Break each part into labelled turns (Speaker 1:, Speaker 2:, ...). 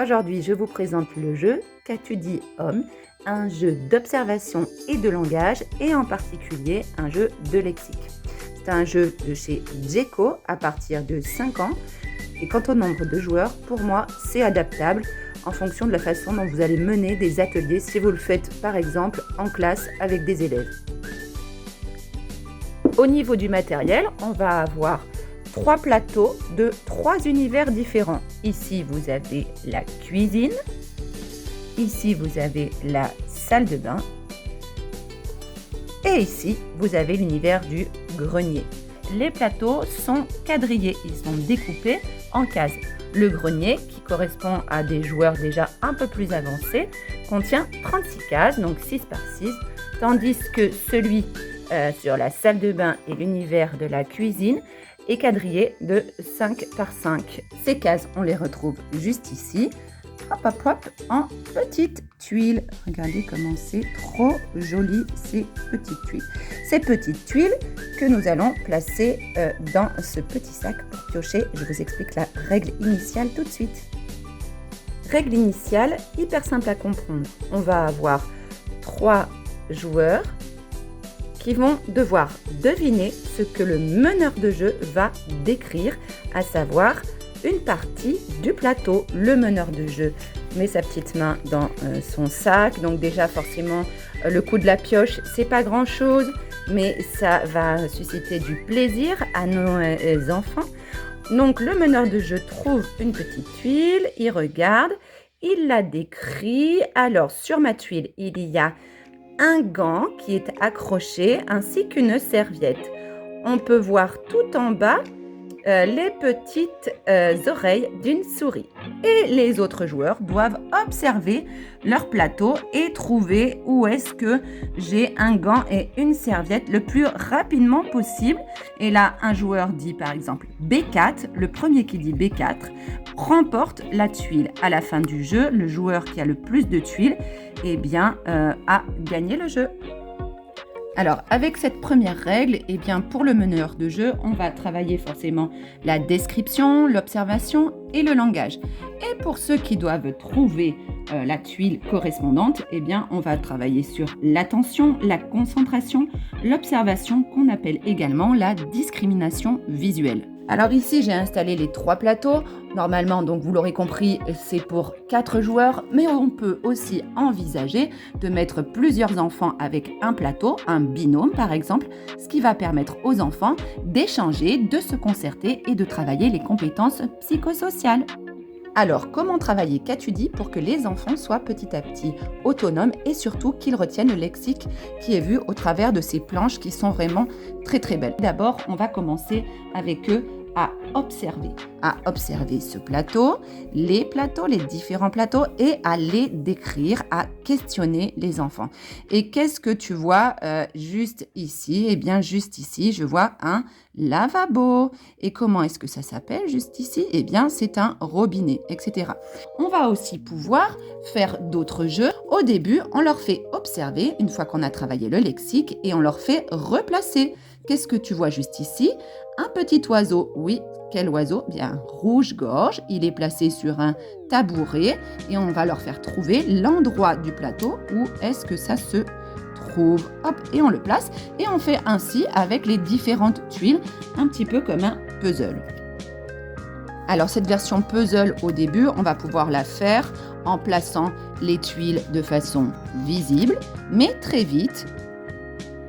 Speaker 1: Aujourd'hui, je vous présente le jeu Qu'as-tu dit homme, un jeu d'observation et de langage et en particulier un jeu de lexique. C'est un jeu de chez Djeko à partir de 5 ans et quant au nombre de joueurs, pour moi, c'est adaptable en fonction de la façon dont vous allez mener des ateliers si vous le faites par exemple en classe avec des élèves. Au niveau du matériel, on va avoir 3 plateaux de 3 univers différents. Ici, vous avez la cuisine. Ici, vous avez la salle de bain. Et ici, vous avez l'univers du grenier. Les plateaux sont quadrillés, ils sont découpés en cases. Le grenier, qui correspond à des joueurs déjà un peu plus avancés, contient 36 cases, donc 6 par 6, tandis que celui sur la salle de bain et l'univers de la cuisine est quadrillé de 5 par 5. Ces cases, on les retrouve juste ici, hop hop hop, en petites tuiles. Regardez comment c'est trop joli ces petites tuiles. Ces petites tuiles que nous allons placer dans ce petit sac pour piocher. Je vous explique la règle initiale tout de suite. Règle initiale, hyper simple à comprendre. On va avoir 3 joueurs qui vont devoir deviner ce que le meneur de jeu va décrire, à savoir une partie du plateau. Le meneur de jeu met sa petite main dans son sac, donc déjà forcément le coup de la pioche, c'est pas grand chose, mais ça va susciter du plaisir à nos enfants. Donc le meneur de jeu trouve une petite tuile, il regarde, il la décrit. Alors sur ma tuile, il y a un gant qui est accroché ainsi qu'une serviette. On peut voir tout en bas les petites oreilles d'une souris. Et les autres joueurs doivent observer leur plateau et trouver où est-ce que j'ai un gant et une serviette le plus rapidement possible. Et là, un joueur dit par exemple B4. Le premier qui dit B4 remporte la tuile. À la fin du jeu, le joueur qui a le plus de tuiles a gagné le jeu. Alors, avec cette première règle, pour le meneur de jeu, on va travailler forcément la description, l'observation et le langage. Et pour ceux qui doivent trouver la tuile correspondante, on va travailler sur l'attention, la concentration, l'observation qu'on appelle également la discrimination visuelle. Alors ici, j'ai installé les 3 plateaux. Normalement, donc vous l'aurez compris, c'est pour 4 joueurs, mais on peut aussi envisager de mettre plusieurs enfants avec un plateau, un binôme par exemple, ce qui va permettre aux enfants d'échanger, de se concerter et de travailler les compétences psychosociales. Alors, comment travailler Qu'as-tu dit pour que les enfants soient petit à petit autonomes et surtout qu'ils retiennent le lexique qui est vu au travers de ces planches qui sont vraiment très très belles. D'abord, on va commencer avec eux à observer ce plateau, les différents plateaux et à les décrire, à questionner les enfants. Et qu'est-ce que tu vois juste ici ? Juste ici, je vois un lavabo. Et comment est-ce que ça s'appelle juste ici ? C'est un robinet, etc. On va aussi pouvoir faire d'autres jeux. Au début, on leur fait observer, une fois qu'on a travaillé le lexique, et on leur fait replacer. Qu'est-ce que tu vois juste ici ? Un petit oiseau. Oui, quel oiseau ? Rouge-gorge. Il est placé sur un tabouret et on va leur faire trouver l'endroit du plateau où est-ce que ça se trouve. Hop, et on le place et on fait ainsi avec les différentes tuiles, un petit peu comme un puzzle. Alors cette version puzzle, au début, on va pouvoir la faire en plaçant les tuiles de façon visible, mais très vite.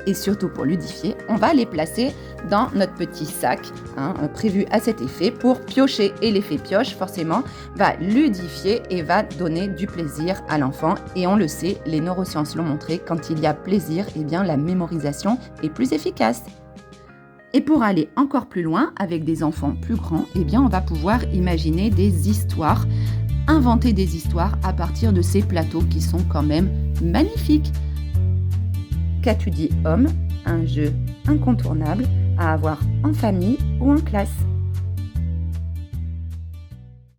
Speaker 1: Et surtout pour ludifier, on va les placer dans notre petit sac prévu à cet effet pour piocher. Et l'effet pioche, forcément, va ludifier et va donner du plaisir à l'enfant. Et on le sait, les neurosciences l'ont montré, quand il y a plaisir, la mémorisation est plus efficace. Et pour aller encore plus loin, avec des enfants plus grands, on va pouvoir imaginer des histoires, inventer des histoires à partir de ces plateaux qui sont quand même magnifiques. Qu'as-tu dit homme, un jeu incontournable à avoir en famille ou en classe.